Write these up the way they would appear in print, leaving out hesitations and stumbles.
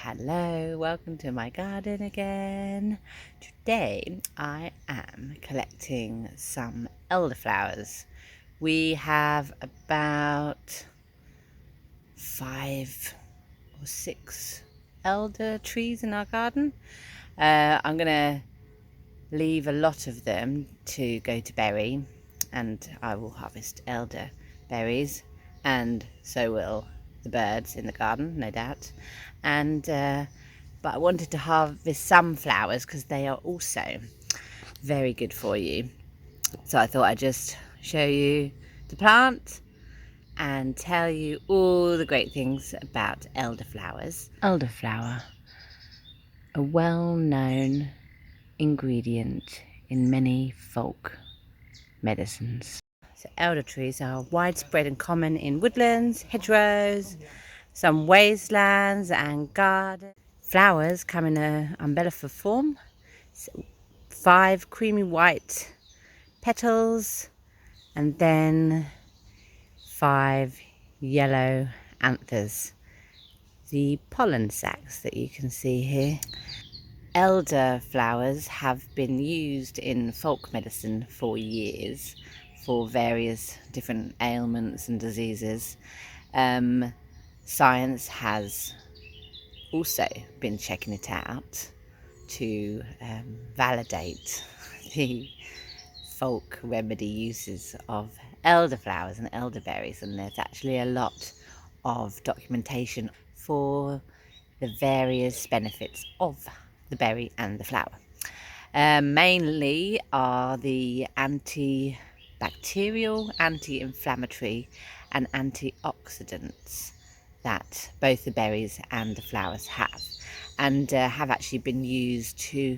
Hello, welcome to my garden again. Today I am collecting some elderflowers. We have about 5 or 6 elder trees in our garden. I'm going to leave a lot of them to go to berry, and I will harvest elder berries, and so will the birds in the garden, no doubt. And but I wanted to harvest some flowers because they are also very good for you. So I thought I'd just show you the plant and tell you all the great things about elderflowers. Elderflower, a well-known ingredient in many folk medicines. So elder trees are widespread and common in woodlands, hedgerows, some wastelands and gardens. Flowers come in an umbellifer form, 5 creamy white petals, and then 5 yellow anthers, the pollen sacs that you can see here. Elder flowers have been used in folk medicine for years for various different ailments and diseases. Science has also been checking it out to validate the folk remedy uses of elderflowers and elderberries, and there's actually a lot of documentation for the various benefits of the berry and the flower. Mainly are the antibacterial, anti-inflammatory and antioxidants that both the berries and the flowers have, and have actually been used to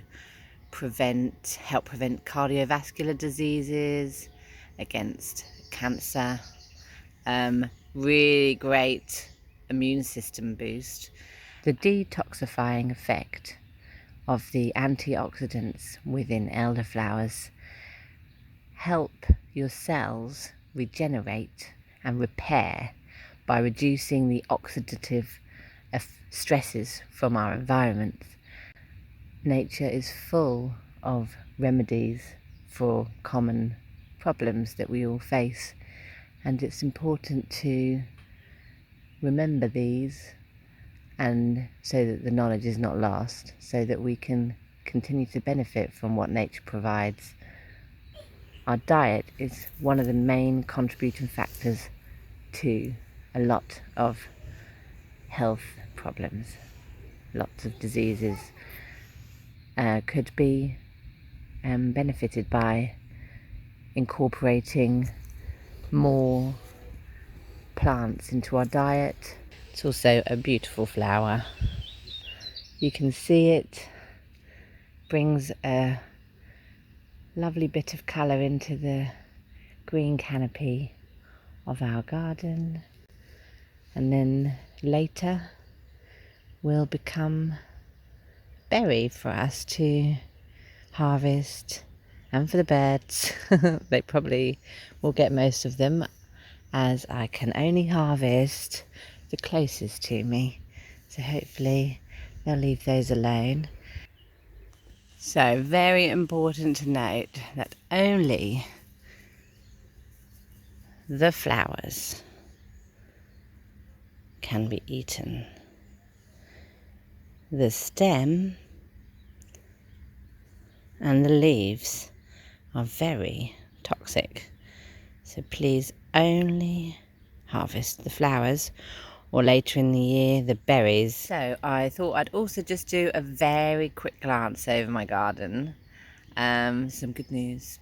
help prevent cardiovascular diseases, against cancer, really great immune system boost. The detoxifying effect of the antioxidants within elderflowers help your cells regenerate and repair by reducing the oxidative stresses from our environment. Nature is full of remedies for common problems that we all face, and it's important to remember these, and so that the knowledge is not lost, so that we can continue to benefit from what nature provides. Our diet is one of the main contributing factors to a lot of health problems. Lots of diseases could be benefited by incorporating more plants into our diet. It's also a beautiful flower. You can see it brings a lovely bit of colour into the green canopy of our garden, and then later will become berry for us to harvest, and for the birds. They probably will get most of them, as I can only harvest the closest to me, so hopefully they'll leave those alone. So very important to note that only the flowers can be eaten. The stem and the leaves are very toxic, so please only harvest the flowers, or later in the year the berries. So I thought I'd also just do a very quick glance over my garden. Some good news,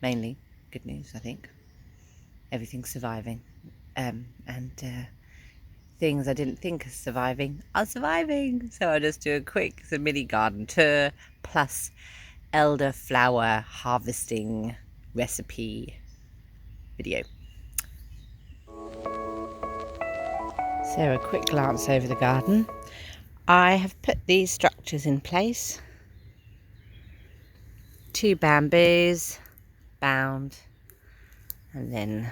mainly good news, I think. Everything's surviving, and things I didn't think of surviving are surviving. So I'll just do a mini garden tour plus elderflower harvesting recipe video. So a quick glance over the garden. I have put these structures in place. 2 bamboos bound and then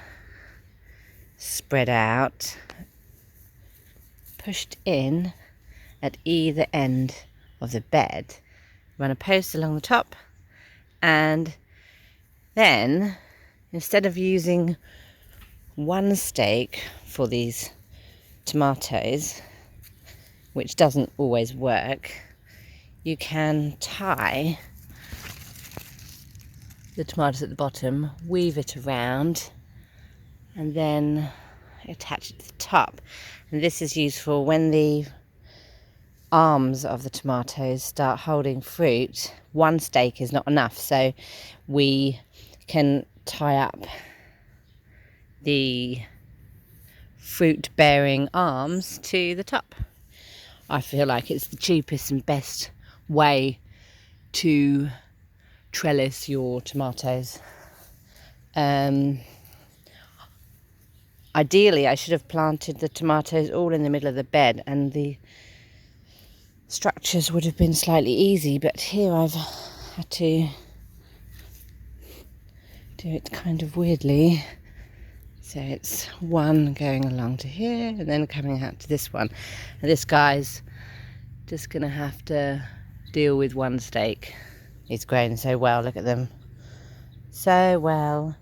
spread out, pushed in at either end of the bed, run a post along the top, and then instead of using one stake for these tomatoes, which doesn't always work, you can tie the tomatoes at the bottom, weave it around, and then attach it to the top. And this is useful when the arms of the tomatoes start holding fruit. One stake is not enough, so we can tie up the fruit bearing arms to the top. I feel like it's the cheapest and best way to trellis your tomatoes. Ideally I should have planted the tomatoes all in the middle of the bed and the structures would have been slightly easy, but here I've had to do it kind of weirdly. So it's one going along to here and then coming out to this one, and this guy's just gonna have to deal with one stake. He's grown so well, look at them, so well.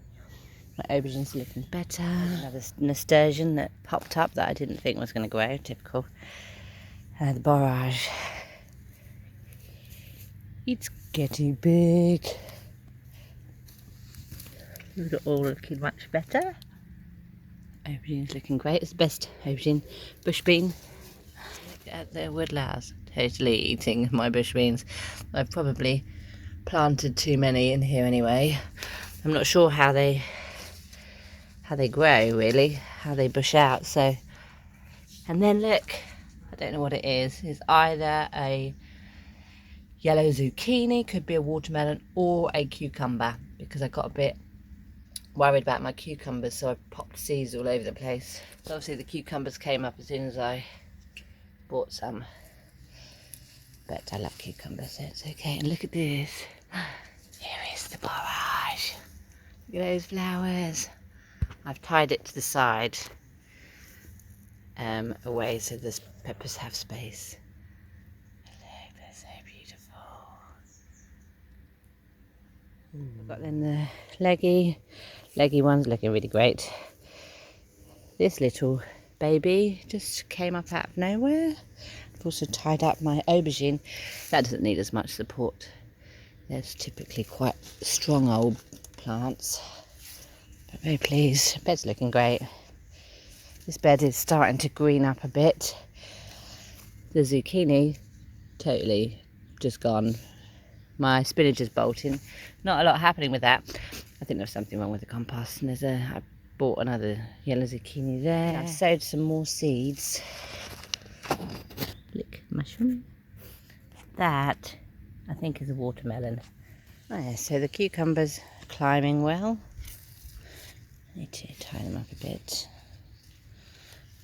My aubergine's looking better. Another nasturtium that popped up that I didn't think was going to grow, typical. The borage, it's getting big. Look at all looking much better. Aubergine's looking great. It's the best aubergine. Bush bean. Look at the woodlands, totally eating my bush beans. I've probably planted too many in here anyway. I'm not sure how they grow, really, how they bush out. So, and then look, I don't know what it is. It's either a yellow zucchini, could be a watermelon, or a cucumber, because I got a bit worried about my cucumbers, so I popped seeds all over the place. So obviously the cucumbers came up as soon as I bought some, but I love cucumbers, so it's okay. And look at this, here is the borage. Look at those flowers. I've tied it to the side away so the peppers have space. Look, they're so beautiful. I've got then the leggy one's looking really great. This little baby just came up out of nowhere. I've also tied up my aubergine. That doesn't need as much support. There's typically quite strong old plants. But very pleased. Bed's looking great. This bed is starting to green up a bit. The zucchini, totally just gone. My spinach is bolting. Not a lot happening with that. I think there's something wrong with the compost. And I bought another yellow zucchini there. I've sowed some more seeds. Look, mushroom. That, I think, is a watermelon. Oh, yeah, so the cucumbers are climbing well. I need to tie them up a bit.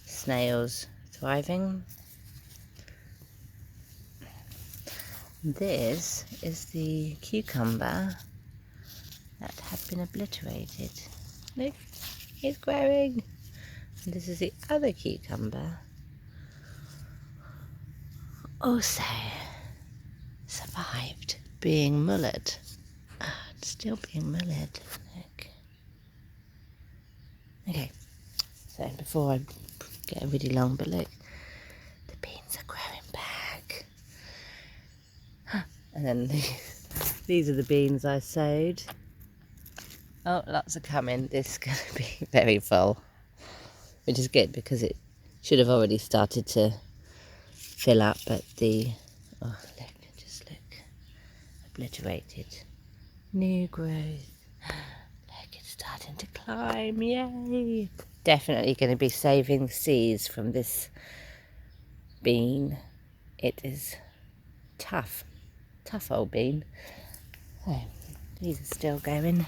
Snails thriving. This is the cucumber that had been obliterated. Look, it's growing. And this is the other cucumber. Also survived being mullered. It's still being mullered. Look. Okay, so before I get really long, but look, the beans are growing back. And then these are the beans I sowed. Oh, lots are coming. This is going to be very full, which is good because it should have already started to fill up, but oh look, just look, obliterated. New growth. Look, it's starting to climb, yay! Definitely going to be saving the seeds from this bean. It is tough old bean. So, these are still going.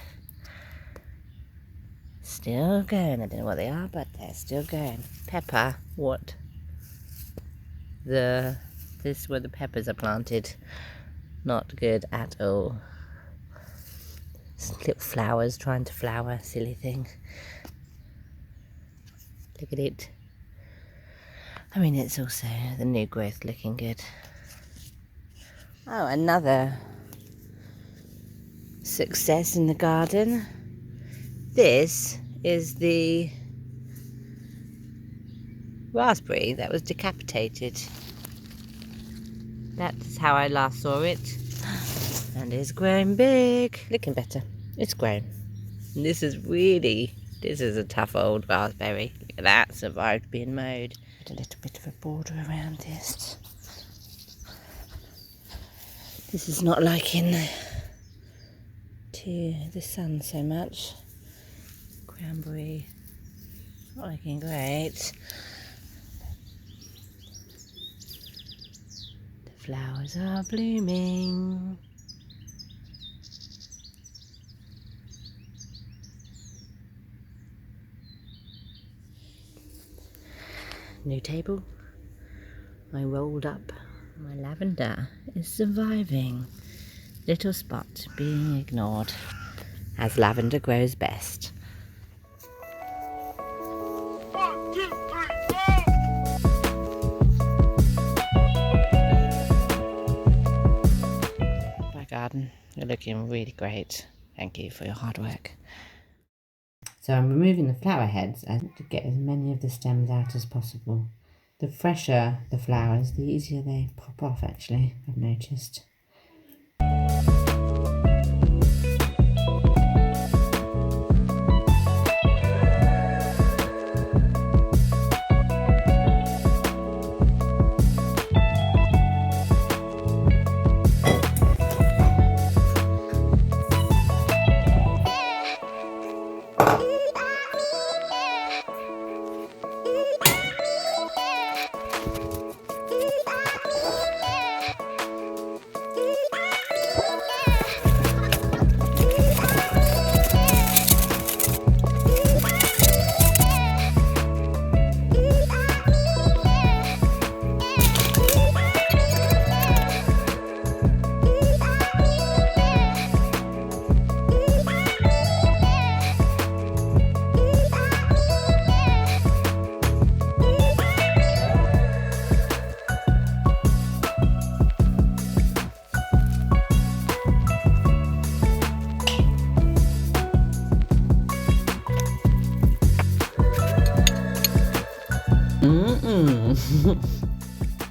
Still going. I don't know what they are, but they're still going. Pepper, what? This is where the peppers are planted. Not good at all. Little flowers trying to flower, silly thing. Look at it. I mean, it's also the new growth looking good. Oh, another success in the garden. This is the raspberry that was decapitated. That's how I last saw it. And it's grown big. Looking better. It's grown. And this is a tough old raspberry. Look at that, survived being mowed. Put a little bit of a border around this. This is not liking the sun so much. Cranberry, not looking great. The flowers are blooming. New table. I rolled up. My lavender is surviving. Little spot being ignored, as lavender grows best. 1, 2, 3, 4! My garden, you're looking really great. Thank you for your hard work. So I'm removing the flower heads to get as many of the stems out as possible. The fresher the flowers, the easier they pop off actually, I've noticed.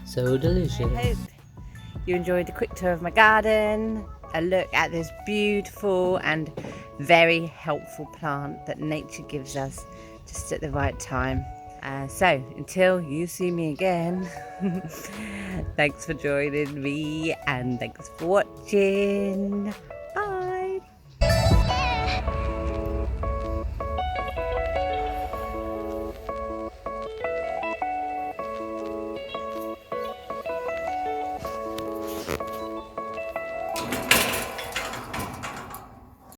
So delicious. I hope you enjoyed a quick tour of my garden, a look at this beautiful and very helpful plant that nature gives us just at the right time. So until you see me again, thanks for joining me and thanks for watching.